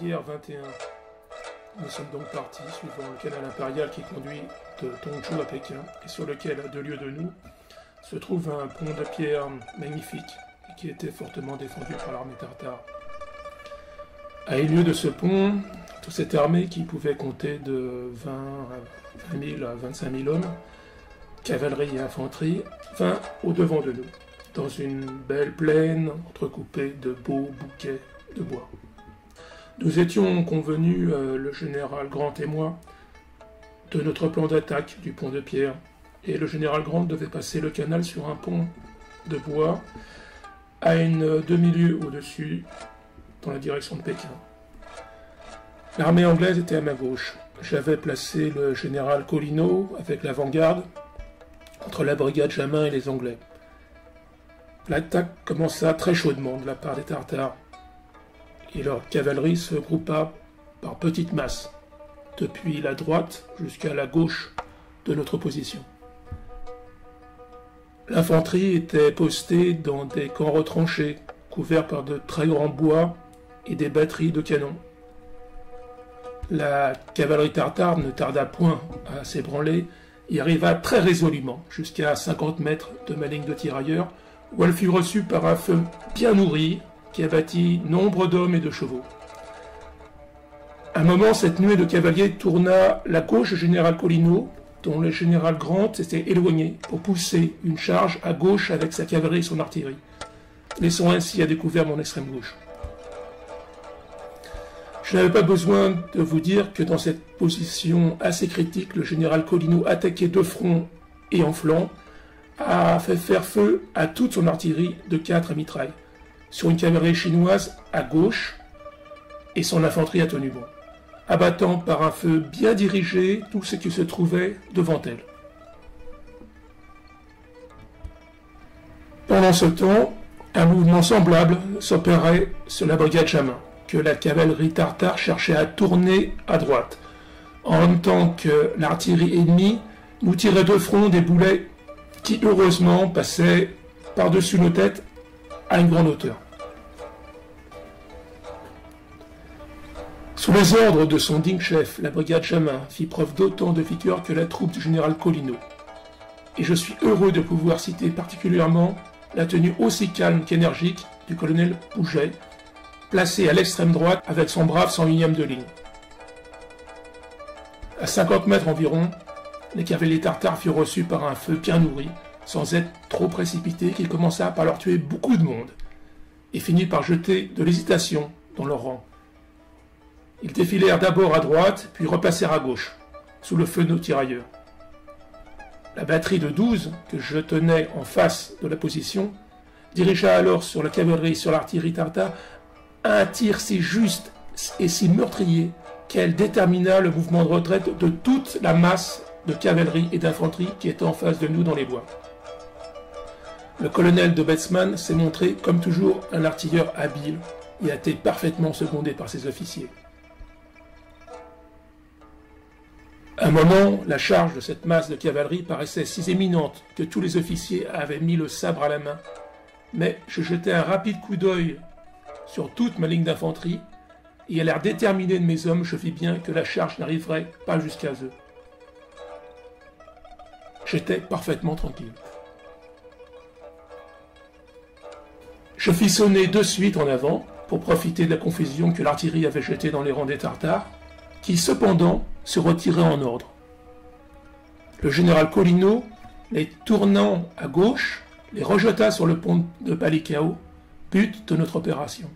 Hier 21, nous sommes donc partis suivant le canal impérial qui conduit de Tongzhou à Pékin et sur lequel, à 2 lieues de nous, se trouve un pont de pierre magnifique et qui était fortement défendu par l'armée tartare. À 1 lieu de ce pont, toute cette armée qui pouvait compter de 20 000 à 25 000 hommes, cavalerie et infanterie, vint au-devant de nous, dans une belle plaine entrecoupée de beaux bouquets de bois. Nous étions convenus, le général Grant et moi, de notre plan d'attaque du pont de pierre, et le général Grant devait passer le canal sur un pont de bois à une demi-lieue au-dessus, dans la direction de Pékin. L'armée anglaise était à ma gauche. J'avais placé le général Colino avec l'avant-garde entre la brigade Jamin et les Anglais. L'attaque commença très chaudement de la part des Tartares, et leur cavalerie se groupa par petites masses, depuis la droite jusqu'à la gauche de notre position. L'infanterie était postée dans des camps retranchés, couverts par de très grands bois et des batteries de canons. La cavalerie tartare ne tarda point à s'ébranler et arriva très résolument jusqu'à 50 mètres de ma ligne de tirailleurs, où elle fut reçue par un feu bien nourri qui abattit nombre d'hommes et de chevaux. À un moment, cette nuée de cavaliers tourna la gauche du général Colino, dont le général Grant s'était éloigné pour pousser une charge à gauche avec sa cavalerie et son artillerie, laissant ainsi à découvert mon extrême gauche. Je n'avais pas besoin de vous dire que dans cette position assez critique, le général Colino, attaqué de front et en flanc, a fait faire feu à toute son artillerie de 4 à mitraille, sur une cavalerie chinoise à gauche, et son infanterie a tenu bon, abattant par un feu bien dirigé tout ce qui se trouvait devant elle. Pendant ce temps, un mouvement semblable s'opérait sur la brigade Jamin, que la cavalerie tartare cherchait à tourner à droite, en même temps que l'artillerie ennemie nous tirait de front des boulets qui heureusement passaient par-dessus nos têtes à une grande hauteur. Sous les ordres de son digne chef, la brigade Jamin fit preuve d'autant de vigueur que la troupe du général Colino. Et je suis heureux de pouvoir citer particulièrement la tenue aussi calme qu'énergique du colonel Pouget, placé à l'extrême droite avec son brave 101e de ligne. À 50 mètres environ, les cavaliers tartares furent reçus par un feu bien nourri, sans être trop précipité, qui commença par leur tuer beaucoup de monde, et finit par jeter de l'hésitation dans leur rang. Ils défilèrent d'abord à droite, puis repassèrent à gauche, sous le feu de nos tirailleurs. La batterie de 12, que je tenais en face de la position, dirigea alors sur la cavalerie et sur l'artillerie tartare un tir si juste et si meurtrier qu'elle détermina le mouvement de retraite de toute la masse de cavalerie et d'infanterie qui était en face de nous dans les bois. Le colonel de Betzman s'est montré, comme toujours, un artilleur habile et a été parfaitement secondé par ses officiers. À un moment, la charge de cette masse de cavalerie paraissait si éminente que tous les officiers avaient mis le sabre à la main, mais je jetai un rapide coup d'œil sur toute ma ligne d'infanterie, et à l'air déterminé de mes hommes, je vis bien que la charge n'arriverait pas jusqu'à eux. J'étais parfaitement tranquille. Je fis sonner de suite en avant, pour profiter de la confusion que l'artillerie avait jetée dans les rangs des Tartares, qui cependant se retiraient en ordre. Le général Colino, les tournant à gauche, les rejeta sur le pont de Palikao, but de notre opération.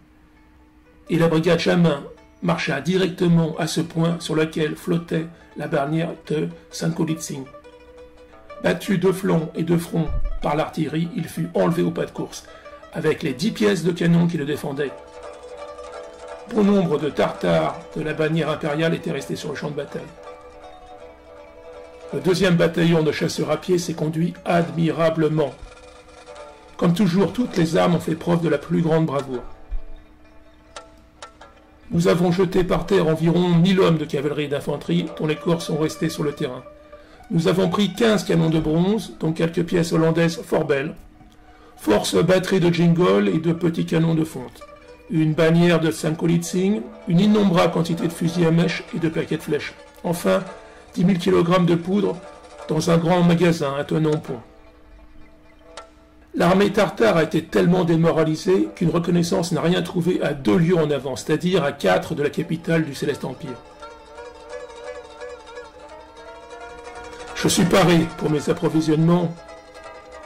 Et la brigade Jamin marcha directement à ce point sur lequel flottait la bannière de Saint-Kolitsing. Battu de flanc et de front par l'artillerie, il fut enlevé au pas de course, avec les 10 pièces de canon qui le défendaient. Bon nombre de Tartares de la bannière impériale étaient restés sur le champ de bataille. Le 2e bataillon de chasseurs à pied s'est conduit admirablement. Comme toujours, toutes les armes ont fait preuve de la plus grande bravoure. Nous avons jeté par terre environ 1000 hommes de cavalerie et d'infanterie, dont les corps sont restés sur le terrain. Nous avons pris 15 canons de bronze, dont quelques pièces hollandaises fort belles, force batterie de Jingle et de petits canons de fonte. une bannière de 5 Kolitzing, une innombrable quantité de fusils à mèche et de paquets de flèches. Enfin, 10 000 kg de poudre dans un grand magasin à Tonon-Pont. L'armée tartare a été tellement démoralisée qu'une reconnaissance n'a rien trouvé à 2 lieues en avant, c'est-à-dire à 4 de la capitale du Céleste Empire. Je suis paré pour mes approvisionnements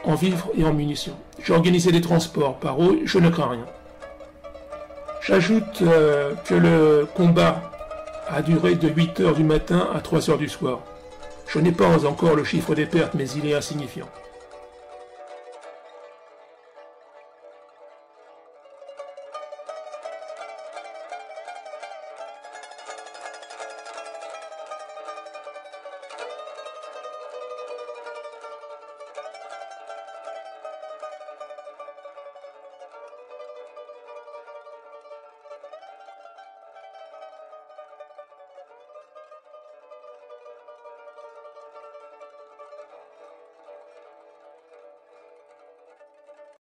en vivres et en munitions. J'ai organisé des transports par eau, je ne crains rien. J'ajoute que le combat a duré de 8 h du matin à 3 h du soir. Je n'ai pas encore le chiffre des pertes, mais il est insignifiant.